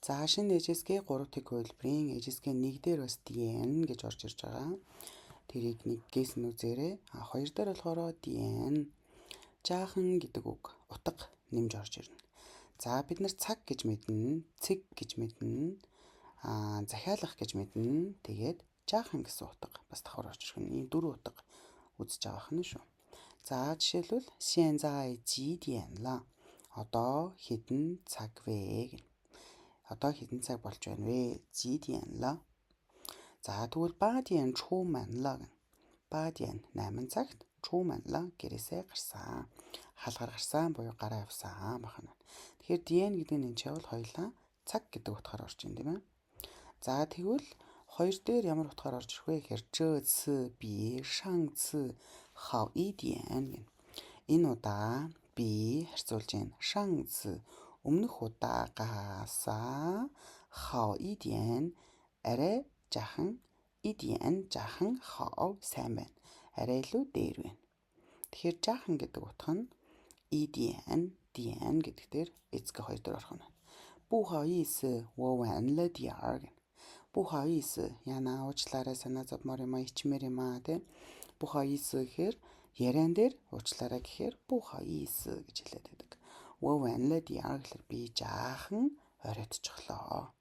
За шинэ ээжэсгээ 3 тэг хувилбарын ээжэсгээ 1 дээр бас dn гэж орж ирж байгаа. Тэрийг 1-гээс нь үзээрэй. 2 дээр болохоор dn жаахан гэдэг үг утга нэмж орж ирнэ. За бид нар цаг гэж мэднэ, цэг гэж мэднэ, захиалах гэж мэднэ. Тэгээд жаахан гэсэн утга бас давхар орж ирэх нь. Ийм 4 утга үзэж байгаа хнэ шүү. За жишээлбэл 现在几点了? Одоо хэдэн цаг вэ гэнэ. Одоо хэдэн цаг болж байна вэ? 几点了? За тэгвэл 8点出门了гэнэ. 8点 8 цагт 出门了гэрээсээ гарсан. Хаалгаар гарсан буюу гараа явсан бахна. Тэгэхээр dn гэдэг нь энэ чивэл хоёлаа цаг гэдэг утгаар орж ийн тийм ээ. За тэгвэл 2 дээр ямар утгаар орж ирэх вэ гэхээр 这次比上次好一点гэнэ. Энэ удаа би харьцуулж байна. 上次өмнөх удаагаас хao и диан арай жаахан и диан жаахан хao сайн байна. Арай илүү дээр байна. Тэгэхээр жаахан гэдэг утга нь и диан гэдэг дээр эцэг 2 дээр орох нь. 不好意思我晚了点儿гэнэ. 不好意思яна уучлаарай санаа зовмоор юм а ичмээр юм а тий. 不好意思гэхээр яриан дээр уучлаарай гэхээр 不好意思гэж хэлээд байдаг. 我晚了点儿гэхээр би жаахан оройтчихлоо.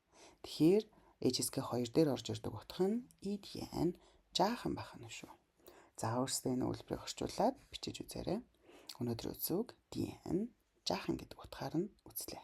Тэгэхээр ээжэсгээ 2 дээр орж ирдэг утга нь и диан жаахан байх нь шүү. За өөрсдөө энэ үйлбэрийг орчуулад бичиж үзээрэй. Өнөөдрийн үгсийг dian жаахан гэдэг утгаар нь үзлээ.